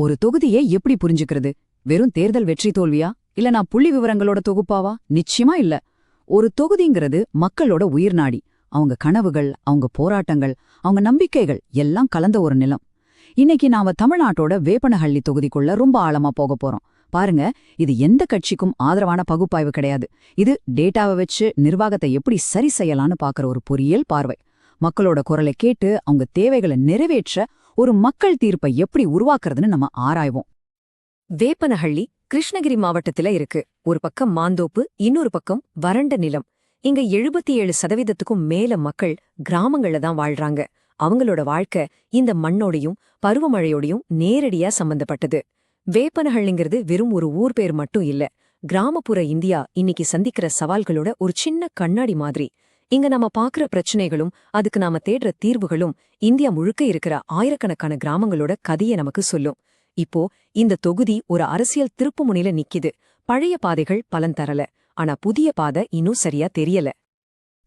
ஒரு தொகுதியை எப்படி புரிஞ்சுக்கிறது? வெறும் தேர்தல் வெற்றி தோல்வியா, இல்ல நான் புள்ளி விவரங்களோட தொகுப்பாவா? நிச்சயமா இல்ல. ஒரு தொகுதிங்கிறது மக்களோட உயிர்நாடி. அவங்க கனவுகள், அவங்க போராட்டங்கள், அவங்க நம்பிக்கைகள் எல்லாம் கலந்த ஒரு நிலம். இன்னைக்கு நாம தமிழ்நாட்டோட வேப்பனஹள்ளி தொகுதிக்குள்ள ரொம்ப ஆழமா போக போறோம். பாருங்க, இது எந்த கட்சிக்கும் ஆதரவான பகுப்பாய்வு கிடையாது. இது டேட்டாவை வச்சு நிர்வாகத்தை எப்படி சரி செய்யலான்னு பாக்குற ஒரு பொறியியல் பார்வை. மக்களோட குரலை கேட்டு அவங்க தேவைகளை நிறைவேற்ற ஒரு மக்கள் தீர்ப்பை எப்படி உருவாக்குறதுன்னு நம்ம ஆராய்வோம். வேப்பனஹள்ளி கிருஷ்ணகிரி மாவட்டத்துல இருக்கு. ஒரு பக்கம் மாந்தோப்பு, இன்னொரு பக்கம் வறண்ட நிலம். இங்க 77% மேல மக்கள் கிராமங்கள்ல தான் வாழ்றாங்க. அவங்களோட வாழ்க்கை இந்த மண்ணோடையும் பருவமழையோடையும் நேரடியா சம்பந்தப்பட்டது. வேப்பனஹள்ளிங்கிறது வெறும் ஒரு ஊர் பேர் மட்டும் இல்ல. கிராமப்புற இந்தியா இன்னைக்கு சந்திக்கிற சவால்களோட ஒரு சின்ன கண்ணாடி மாதிரி. இங்க நாம பாக்குற பிரச்சனைகளும் அதுக்கு நாம தேடுற தீர்வுகளும் இந்தியா முழுக்க இருக்கிற ஆயிரக்கணக்கான கிராமங்களோட கதையை நமக்கு சொல்லும். இப்போ இந்த தொகுதி ஒரு அரசியல் திருப்புமுனையில நிக்குது. பழைய பாதைகள் பலன் தரல, ஆனா புதிய பாதை இன்னும் சரியா தெரியல.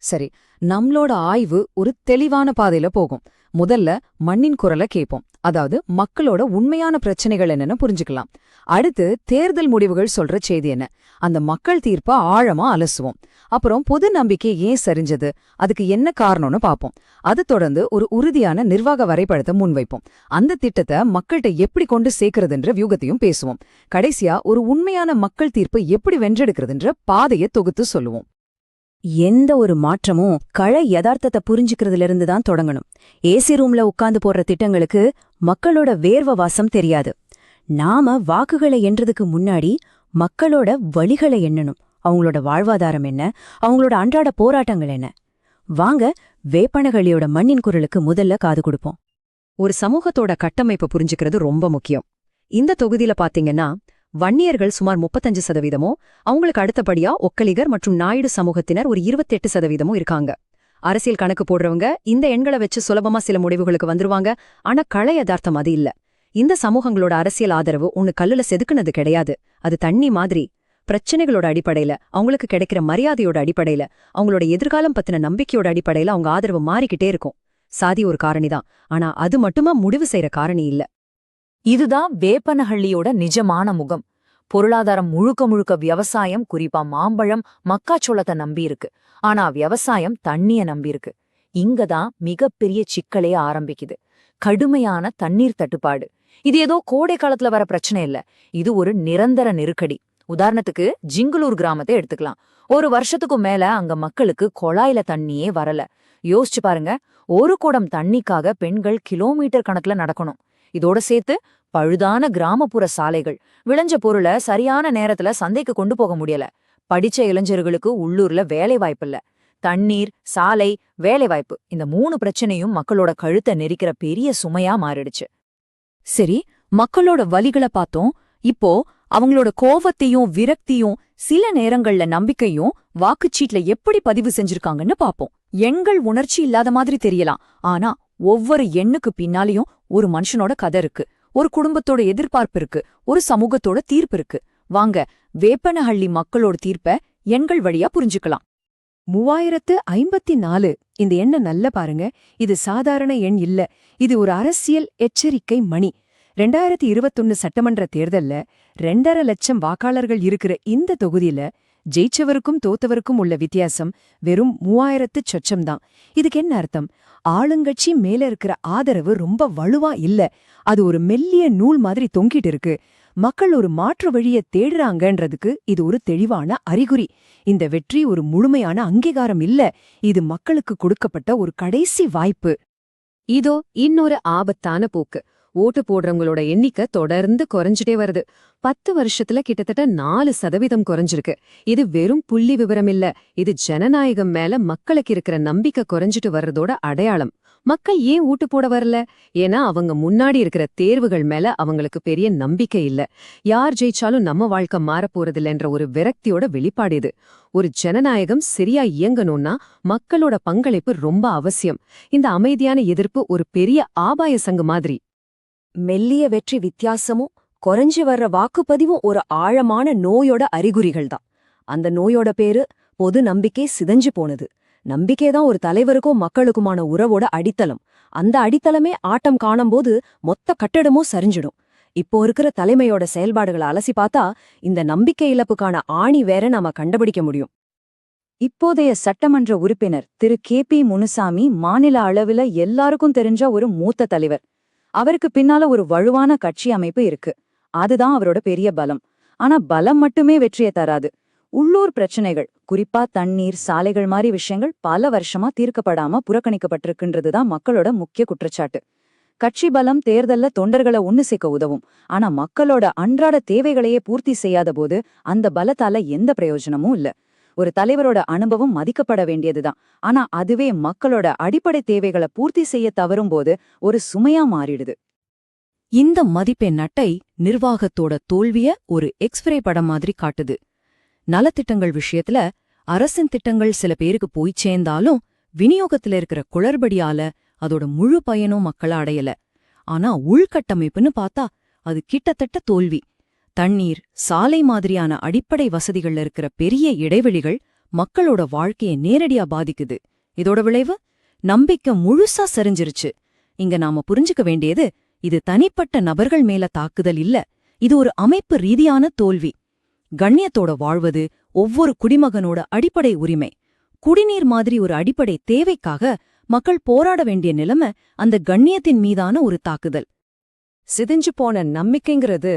சரி, நம்மளோட ஆய்வு ஒரு தெளிவான பாதையில போகும். முதல்ல மண்ணின் குரலை கேட்போம். அதாவது மக்களோட உண்மையான பிரச்சனைகள் என்னன்னு புரிஞ்சுக்கலாம். அடுத்து தேர்தல் முடிவுகள் சொல்ற செய்தி என்ன, அந்த மக்கள் தீர்ப்ப ஆழமா அலசுவோம். அப்புறம் பொது நம்பிக்கை ஏன் சரிஞ்சது, அதுக்கு என்ன காரணம்னு பார்ப்போம். அது தொடர்ந்து ஒரு உறுதியான நிர்வாக வரைபடத்தை முன்வைப்போம். அந்த திட்டத்தை மக்கள்கிட்ட எப்படி கொண்டு சேர்க்கறதுன்ற வியூகத்தையும் பேசுவோம். கடைசியா ஒரு உண்மையான மக்கள் தீர்ப்பு எப்படி வென்றெடுக்கிறதுன்ற பாதையை தொகுத்து சொல்லுவோம். எந்த ஒரு மாற்றமும் யதார்த்தத்தை புரிஞ்சுக்கிறதுல இருந்து தான் தொடங்கணும். ஏசி ரூம்ல உட்கார்ந்து போடுற திட்டங்களுக்கு மக்களோட வேர்வ வாசம் தெரியாது. நாம வாக்குகளை எண்றதுக்கு முன்னாடி மக்களோட வழிகளை எண்ணணும். அவங்களோட வாழ்வாதாரம் என்ன, அவங்களோட அன்றாட போராட்டங்கள் என்ன. வாங்க வேப்பனஹள்ளியோட மண்ணின் குரலுக்கு முதல்ல காது கொடுப்போம். ஒரு சமூகத்தோட கட்டமைப்பு புரிஞ்சுக்கிறது ரொம்ப முக்கியம். இந்த தொகுதியில பாத்தீங்கன்னா வன்னியர்கள் சுமார் 35%, அவங்களுக்கு அடுத்தபடியா ஒக்கலிகர் மற்றும் நாயுடு சமூகத்தினர் ஒரு 28% இருக்காங்க. அரசியல் கணக்கு போடுறவங்க இந்த எண்களை வச்சு சுலபமா சில முடிவுகளுக்கு வந்துருவாங்க. ஆனா யதார்த்தம் அது இல்ல. இந்த சமூகங்களோட அரசியல் ஆதரவு ஒன்னு கல்லுல செதுக்குனது கிடையாது. அது தண்ணி மாதிரி. பிரச்சனைகளோட அடிப்படையில, அவங்களுக்கு கிடைக்கிற மரியாதையோட அடிப்படையில, அவங்களோட எதிர்காலம் பத்தின நம்பிக்கையோட அடிப்படையில அவங்க ஆதரவு மாறிக்கிட்டே இருக்கும். சாதி ஒரு காரணிதான், ஆனா அது மட்டுமா முடிவு செய்யற காரணி இல்ல. இதுதான் வேப்பனஹள்ளியோட நிஜமான முகம். பொருளாதாரம் முழுக்க முழுக்க விவசாயம், குறிப்பா மாம்பழம், மக்காச்சோளத்தை நம்பியிருக்கு. ஆனா விவசாயம் தண்ணிய நம்பியிருக்கு. இங்கதான் மிகப்பெரிய சிக்கலே ஆரம்பிக்குது. கடுமையான தண்ணீர் தட்டுப்பாடு. இது ஏதோ கோடை காலத்துல வர பிரச்சனை இல்ல, இது ஒரு நிரந்தர நெருக்கடி. உதாரணத்துக்கு ஜிங்குலூர் கிராமத்தை எடுத்துக்கலாம். ஒரு வருஷத்துக்கும் மேல அங்க மக்களுக்கு குழாயில தண்ணியே வரல. யோசிச்சு பாருங்க, ஒரு குடம் தண்ணிக்காக பெண்கள் கிலோமீட்டர் கணக்குல நடக்கணும். இதோட சேர்த்து பழுதான கிராமப்புற சாலைகள், விளைஞ்ச பொருளை சரியான நேரத்துல சந்தைக்கு கொண்டு போக முடியல. படிச்ச இளைஞர்களுக்கு உள்ளூர்ல வேலை வாய்ப்பில்ல. தண்ணீர், சாலை, வேலைவாய்ப்பு, இந்த 3 பிரச்சனையும் மக்களோட கழுத்தை நெரிக்கிற பெரிய சுமையா மாறிடுச்சு. சரி, மக்களோட வலிகளை பார்த்தோம். இப்போ அவங்களோட கோவத்தையும் விரக்தியும் சில நேரங்கள்ல நம்பிக்கையும் வாக்குச்சீட்ல எப்படி பதிவு செஞ்சிருக்காங்கன்னு பாப்போம். எண்கள் உணர்ச்சி இல்லாத மாதிரி தெரியலாம், ஆனா ஒவ்வொரு எண்ணுக்கு பின்னாலையும் ஒரு மனுஷனோட கதை இருக்கு, ஒரு குடும்பத்தோட எதிர்பார்ப்பு இருக்கு, ஒரு சமூகத்தோட தீர்ப்பு இருக்கு. வாங்க வேப்பனஹள்ளி மக்களோட தீர்ப்ப எண்கள் வழியா புரிஞ்சுக்கலாம். 3054 இந்த எண்ணை நல்ல பாருங்க. இது சாதாரண எண் இல்ல, இது ஒரு அரசியல் எச்சரிக்கை மணி. 2021 சட்டமன்ற தேர்தல்ல 2.5 லட்சம் வாக்காளர்கள் இருக்கிற இந்த தொகுதியில ஜெயிச்சவருக்கும் தோத்தவருக்கும் உள்ள வித்தியாசம் வெறும் 3000 சொச்சம் தான். இதுக்கு என்ன அர்த்தம்? ஆளுங்கட்சி மேல இருக்கிற ஆதரவு ரொம்ப வலுவா இல்ல, அது ஒரு மெல்லிய நூல் மாதிரி தொங்கிட்டு இருக்கு. மக்கள் ஒரு மாற்று வழியை தேடுறாங்கன்றதுக்கு இது ஒரு தெளிவான அறிகுறி. இந்த வெற்றி ஒரு முழுமையான அங்கீகாரம் இல்ல, இது மக்களுக்கு கொடுக்கப்பட்ட ஒரு கடைசி வாய்ப்பு. இதோ இன்னொரு ஆபத்தான போக்கு. ஓட்டு போடுறவங்களோட எண்ணிக்கை தொடர்ந்து குறைஞ்சிட்டே வருது. 10 வருஷத்துல கிட்டத்தட்ட 4% குறைஞ்சிருக்கு. இது வெறும் புள்ளி விவரம் இல்ல, இது ஜனநாயகம் மேல மக்களுக்கு இருக்கிற நம்பிக்கை குறைஞ்சிட்டு வர்றதோட அடையாளம். மக்கள் ஏன் ஓட்டு போட வரல? ஏன்னா அவங்க முன்னாடி இருக்கிற தேர்வுகள் மேல அவங்களுக்கு பெரிய நம்பிக்கை இல்ல. யார் ஜெயிச்சாலும் நம்ம வாழ்க்கை மாறப்போறதில்லைன்ற ஒரு விரக்தியோட வெளிப்பாடு இது. ஒரு ஜனநாயகம் சரியா இயங்கணும்னா மக்களோட பங்களிப்பு ரொம்ப அவசியம். இந்த அமைதியான எதிர்ப்பு ஒரு பெரிய ஆபாய சங்கு மாதிரி. மெல்லிய வெற்றி வித்தியாசமும் குறைஞ்சு வர்ற வாக்குப்பதிவும் ஒரு ஆழமான நோயோட அறிகுறிகள் தான். அந்த நோயோட பேரு பொது நம்பிக்கை சிதைஞ்சு போனது. நம்பிக்கைதான் ஒரு தலைவருக்கும் மக்களுக்குமான உறவோட அடித்தளம். அந்த அடித்தளமே ஆட்டம் காணும்போது மொத்த கட்டடமும் சரிஞ்சிடும். இப்போ இருக்கிற தலைமையோட செயல்பாடுகளை அலசி பார்த்தா இந்த நம்பிக்கை இழப்புக்கான ஆணி வேற நாம கண்டுபிடிக்க முடியும். இப்போதைய சட்டமன்ற உறுப்பினர் திரு கே.பி. முனுசாமி மாநில அளவுல எல்லாருக்கும் தெரிஞ்ச ஒரு மூத்த தலைவர். அவருக்கு பின்னால ஒரு வலுவான கட்சி அமைப்பு இருக்கு. அதுதான் அவரோட பெரிய பலம். ஆனா பலம் மட்டுமே வெற்றியை தராது. உள்ளூர் பிரச்சனைகள், குறிப்பா தண்ணீர், சாலைகள் மாதிரி விஷயங்கள் பல வருஷமா தீர்க்கப்படாம புறக்கணிக்கப்பட்டிருக்குன்றதுதான் மக்களோட முக்கிய குற்றச்சாட்டு. கட்சி பலம் தேர்தல்ல தொண்டர்களை ஒன்னு சேர்க்க உதவும். ஆனா மக்களோட அன்றாட தேவைகளையே பூர்த்தி செய்யாத போது அந்த பலத்தால எந்த பிரயோஜனமும் இல்ல. ஒரு தலைவரோட அனுபவம் மதிக்கப்பட வேண்டியதுதான். ஆனா அதுவே மக்களோட அடிப்படை தேவைகளை பூர்த்தி செய்ய தவறும்போது ஒரு சுமையா மாறிடுது. இந்த மதிப்பெண் அட்டை நிர்வாகத்தோட தோல்விய ஒரு எக்ஸ்ரே படம் மாதிரி காட்டுது. நலத்திட்டங்கள் விஷயத்துல அரசின் திட்டங்கள் சில பேருக்கு போய் சேர்ந்தாலும் விநியோகத்துல இருக்கிற குளறுபடியால அதோட முழு பயனும் மக்கள அடையல. ஆனா உள்கட்டமைப்புன்னு பார்த்தா அது கிட்டத்தட்ட தோல்வி. தண்ணீர், சாலை மாதிரியான அடிப்படை வசதிகள்ல இருக்கிற பெரிய இடைவெளிகள் மக்களோட வாழ்க்கையை நேரடியா பாதிக்குது. இதோட விளைவு நம்பிக்கை முழுசா சரிஞ்சிருச்சு. இங்க நாம புரிஞ்சுக்க வேண்டியது, இது தனிப்பட்ட நபர்கள் மேல தாக்குதல் இல்ல, இது ஒரு அமைப்பு ரீதியான தோல்வி. கண்ணியத்தோட வாழ்வது ஒவ்வொரு குடிமகனோட அடிப்படை உரிமை. குடிநீர் மாதிரி ஒரு அடிப்படை தேவைக்காக மக்கள் போராட வேண்டிய நிலைமை அந்த கண்ணியத்தின் மீதான ஒரு தாக்குதல். சிதைஞ்சு போன நம்பிக்கைங்கிறது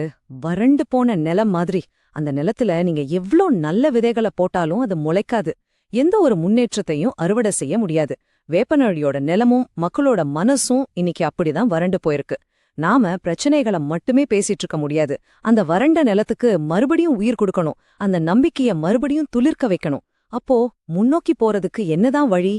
வறண்டு போன நிலம் மாதிரி. அந்த நிலத்துல நீங்க எவ்ளோ நல்ல விதைகளை போட்டாலும் அது முளைக்காது. எந்த ஒரு முன்னேற்றத்தையும் அறுவடை செய்ய முடியாது. வேப்பனழியோட நிலமும் மக்களோட மனசும் இன்னைக்கு அப்படிதான் வறண்டு போயிருக்கு. நாம பிரச்சனைகளை மட்டுமே பேசிட்டு இருக்க முடியாது. அந்த வறண்ட நிலத்துக்கு மறுபடியும் உயிர் கொடுக்கணும். அந்த நம்பிக்கைய மறுபடியும் துளிர்க்க வைக்கணும். அப்போ முன்னோக்கி போறதுக்கு என்னதான் வழி?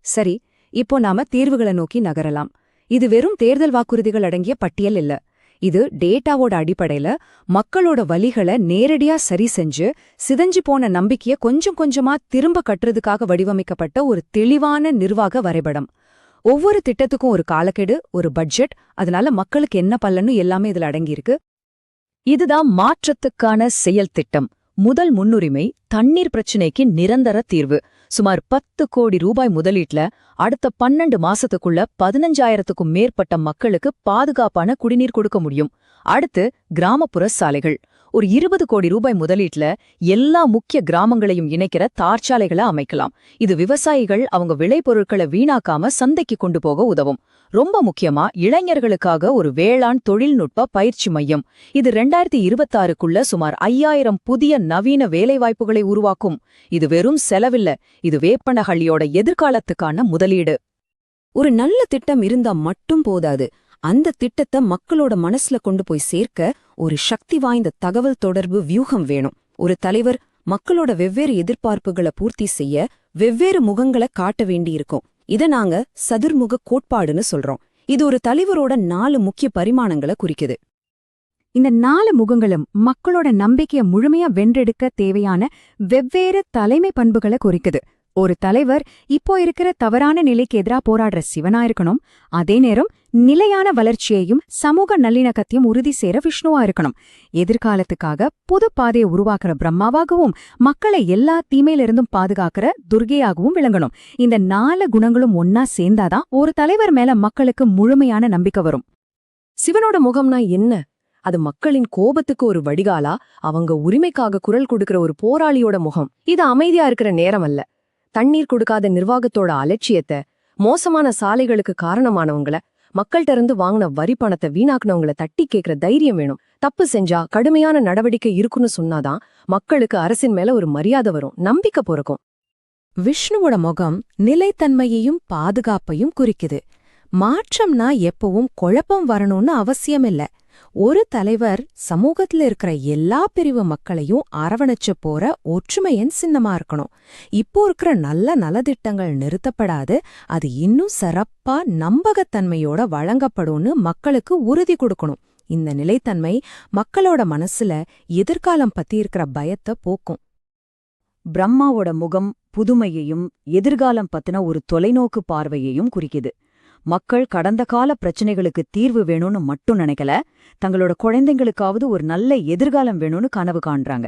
சரி, இப்போ நாம தீர்வுகளை நோக்கி நகரலாம். இது வெறும் தேர்தல் வாக்குறுதிகள் அடங்கிய பட்டியல் இல்ல. இது டேட்டாவோட அடிப்படையில மக்களோட வலிகளை நேரடியா சரி செஞ்சு சிதைஞ்சு போன நம்பிக்கைய கொஞ்சம் கொஞ்சமா திரும்ப கட்டுறதுக்காக வடிவமைக்கப்பட்ட ஒரு தெளிவான நிர்வாக வரைபடம். ஒவ்வொரு திட்டத்துக்கும் ஒரு காலக்கெடு, ஒரு பட்ஜெட், அதனால மக்களுக்கு என்ன பலன்னு எல்லாமே இதுல அடங்கியிருக்கு. இதுதான் மாற்றத்துக்கான செயல் திட்டம். முதல் முன்னுரிமை தண்ணீர் பிரச்சினைக்கு நிரந்தர தீர்வு. சுமார் 10 கோடி ரூபாய் முதலீட்ல அடுத்த 12 மாசத்துக்குள்ள 15,000க்கும் மேற்பட்ட மக்களுக்கு பாதுகாப்பான குடிநீர் கொடுக்க முடியும். அடுத்து கிராமப்புற சாலைகள். ஒரு 20 கோடி ரூபாய் முதலீட்ல எல்லா முக்கிய கிராமங்களையும் இணைக்கிற தார்ச்சாலைகளை அமைக்கலாம். இது விவசாயிகள் அவங்க விளைபொருட்களை வீணாக்காம சந்தைக்கு கொண்டு போக உதவும். ரொம்ப முக்கியமா இளைஞர்களுக்காக ஒரு வேளாண் தொழில்நுட்ப பயிற்சி மையம். இது 2026க்குள்ள சுமார் 5,000 புதிய நவீன வேலைவாய்ப்புகளை உருவாக்கும். இது வெறும் செலவில்ல, இது வேப்பனஹள்ளியோட எதிர்காலத்துக்கான முதலீடு. ஒரு நல்ல திட்டம் இருந்தா மட்டும் போதாது. அந்த திட்டத்தை மக்களோட மனசுல கொண்டு போய் சேர்க்க ஒரு சக்தி வாய்ந்த தகவல் தொடர்பு வியூகம் வேணும். ஒரு தலைவர் மக்களோட வெவ்வேறு எதிர்பார்ப்புகளை பூர்த்தி செய்ய வெவ்வேறு முகங்களை காட்ட வேண்டியிருக்கும். இத நாங்க சதுர்முக கோட்பாடுன்னு சொல்றோம். இது ஒரு தலைவரோட 4 முக்கிய பரிமாணங்களை குறிக்குது. இந்த 4 முகங்களும் மக்களோட நம்பிக்கையை முழுமையா வென்றெடுக்க தேவையான வெவ்வேறு தலைமை பண்புகளை குறிக்குது. ஒரு தலைவர் இப்போ இருக்கிற தவறான நிலைக்கு எதிரா போராடுற சிவனா இருக்கணும். அதே நேரம் நிலையான வளர்ச்சியையும் சமூக நல்லிணக்கத்தையும் உறுதி செய்ற விஷ்ணுவா இருக்கணும். எதிர்காலத்துக்காக புது பாதையை உருவாக்குற பிரம்மாவாகவும் மக்களை எல்லா தீமையிலிருந்தும் பாதுகாக்கிற துர்கையாகவும் விளங்கணும். இந்த 4 குணங்களும் ஒன்னா சேர்ந்தாதான் ஒரு தலைவர் மேல மக்களுக்கு முழுமையான நம்பிக்கை வரும். சிவனோட முகம்னா என்ன? அது மக்களின் கோபத்துக்கு ஒரு வடிகாலா, அவங்க உரிமைக்காக குரல் கொடுக்கிற ஒரு போராளியோட முகம். இது அமைதியா இருக்கிற நேரம் அல்ல. தண்ணீர் கொடுக்காத நிர்வாகத்தோட அலட்சியத்தை, மோசமான சாலைகளுக்கு காரணமானவங்கள, மக்கள்கிட்ட இருந்து வாங்கின வரி பணத்தை வீணாக்குனவங்கள தட்டி கேட்கிற தைரியம் வேணும். தப்பு செஞ்சா கடுமையான நடவடிக்கை இருக்குன்னு சொன்னாதான் மக்களுக்கு அரசின் மேல ஒரு மரியாதை வரும், நம்பிக்கை பிறக்கும். விஷ்ணுவோட முகம் நிலைத்தன்மையையும் பாதுகாப்பையும் குறிக்குது. மாற்றம்னா எப்பவும் குழப்பம் வரணும்னு அவசியம் இல்ல. ஒரு தலைவர் சமூகத்துல இருக்கிற எல்லா பிரிவு மக்களையும் அரவணைச்சு போற ஒற்றுமையின் சின்னமா இருக்கணும். இப்போ இருக்கிற நல்ல நலத்திட்டங்கள் நிறுத்தப்படாது, அது இன்னும் சிறப்பா நம்பகத்தன்மையோட வழங்கப்படும்னு மக்களுக்கு உறுதி கொடுக்கணும். இந்த நிலைத்தன்மை மக்களோட மனசுல எதிர்காலம் பத்தி இருக்கிற பயத்தை போக்கும். பிரம்மாவோட முகம் புதுமையையும் எதிர்காலம் பத்தின ஒரு தொலைநோக்கு பார்வையையும் குறிக்குது. மக்கள் கடந்த கால பிரச்சனைகளுக்கு தீர்வு வேணும்னு மட்டும் நினைக்கல, தங்களோட குழந்தைங்களுக்காவது ஒரு நல்ல எதிர்காலம் வேணும்னு கனவு காண்றாங்க.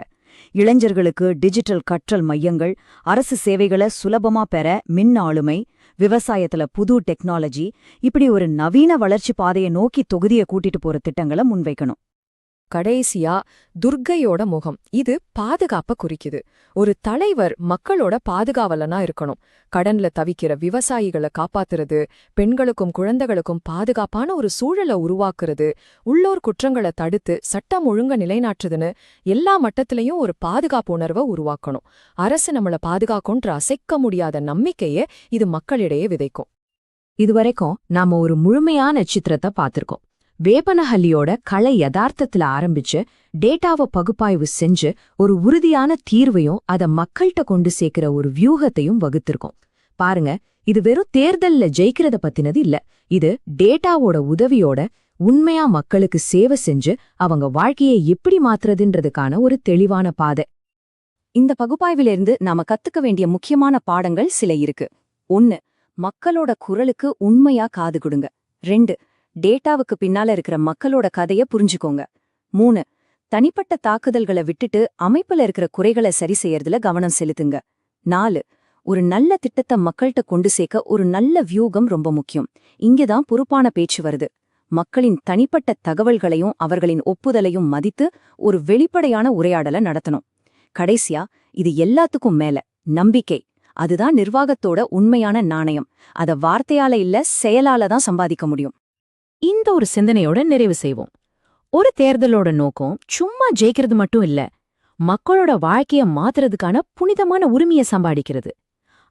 இளைஞர்களுக்கு டிஜிட்டல் கற்றல் மையங்கள், அரசு சேவைகளை சுலபமா பெற மின் ஆளுமை, விவசாயத்துல புது டெக்னாலஜி, இப்படி ஒரு நவீன வளர்ச்சி பாதையை நோக்கி தொகுதியை கூட்டிட்டு போற திட்டங்களை முன்வைக்கணும். கடைசியா துர்க்கையோட முகம். இது பாதுகாப்ப குறிக்குது. ஒரு தலைவர் மக்களோட பாதுகாவலனா இருக்கணும். கடன்ல தவிக்கிற விவசாயிகளை காப்பாத்துறது, பெண்களுக்கும் குழந்தைகளுக்கும் பாதுகாப்பான ஒரு சூழலை உருவாக்குறது, உள்ளோர் குற்றங்களை தடுத்து சட்டம் ஒழுங்க நிலைநாட்டுதுன்னு எல்லா மட்டத்திலையும் ஒரு பாதுகாப்பு உணர்வை உருவாக்கணும். அரசு நம்மள பாதுகாக்கும்ன்ற அசைக்க முடியாத நம்பிக்கைய இது மக்களிடையே விதைக்கும். இதுவரைக்கும் நாம ஒரு முழுமையான சித்திரத்தை பார்த்திருக்கோம். வேப்பனஹள்ளியோட கலை யதார்த்தத்துல ஆரம்பிச்சு டேட்டாவை பகுப்பாய்வு செஞ்சு ஒரு உறுதியான தீர்வையும் அத மக்கள்கிட்ட கொண்டு சேர்க்கிற ஒரு வியூகத்தையும் வகுத்திருக்கோம். பாருங்க, இது வெறும் தேர்தல்ல ஜெயிக்கிறத பத்தினது இல்ல. இது டேட்டாவோட உதவியோட உண்மையா மக்களுக்கு சேவை செஞ்சு அவங்க வாழ்க்கையை எப்படி மாத்துறதுன்றதுக்கான ஒரு தெளிவான பாதை. இந்த பகுப்பாய்விலிருந்து நாம கத்துக்க வேண்டிய முக்கியமான பாடங்கள் சில இருக்கு. 1. மக்களோட குரலுக்கு உண்மையா காது கொடுங்க. 2. டேட்டாவுக்கு பின்னால இருக்கிற மக்களோட கதைய புரிஞ்சுக்கோங்க. 3. தனிப்பட்ட தாக்குதல்களை விட்டுட்டு அமைப்புல இருக்கிற குறைகளை சரி செய்யறதுல கவனம் செலுத்துங்க. 4. ஒரு நல்ல திட்டத்தை மக்கள்கிட்ட கொண்டு சேர்க்க ஒரு நல்ல வியூகம் ரொம்ப முக்கியம். இங்கதான் பொறுப்பான பேச்சு வருது. மக்களின் தனிப்பட்ட தகவல்களையும் அவர்களின் ஒப்புதலையும் மதித்து ஒரு வெளிப்படையான உரையாடலை நடத்தணும். கடைசியா, இது எல்லாத்துக்கும் மேல நம்பிக்கை. அதுதான் நிர்வாகத்தோட உண்மையான நாணயம். அத வார்த்தையால இல்ல, செயலால தான் சம்பாதிக்க முடியும். இந்த ஒரு சிந்தனையோட நிறைவு செய்வோம். ஒரு தேர்தலோட நோக்கம் சும்மா ஜெயிக்கிறது மட்டும் இல்ல, மக்களோட வாழ்க்கைய மாத்துறதுக்கான புனிதமான உரிமையை சம்பாதிக்கிறது.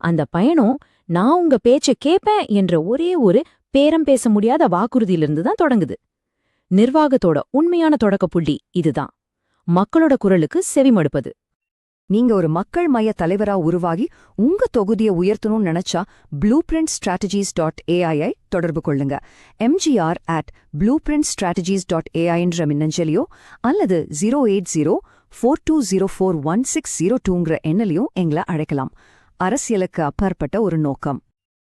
அந்த பயணம் நான் உங்க பேச்ச கேப்பேன் என்ற ஒரே ஒரு பேரம் பேச முடியாத வாக்குறுதியிலிருந்து தான் தொடங்குது. நிர்வாகத்தோட உண்மையான தொடக்க புள்ளி இதுதான், மக்களோட குரலுக்கு செவிமடுப்பது. நீங்க ஒரு மக்கள் மைய தலைவரா உருவாகி உங்க தொகுதியை உயர்த்தணும்னு நினைச்சா blueprintstrategies.ai தொடர்பு கொள்ளுங்க. mgr@blueprintstrategies.ai மின்னஞ்சலியோ அல்லது 08042041602ங்கிற எண்ணிலையும் எங்களை அழைக்கலாம். அரசியலுக்கு அப்பாற்பட்ட ஒரு நோக்கம்.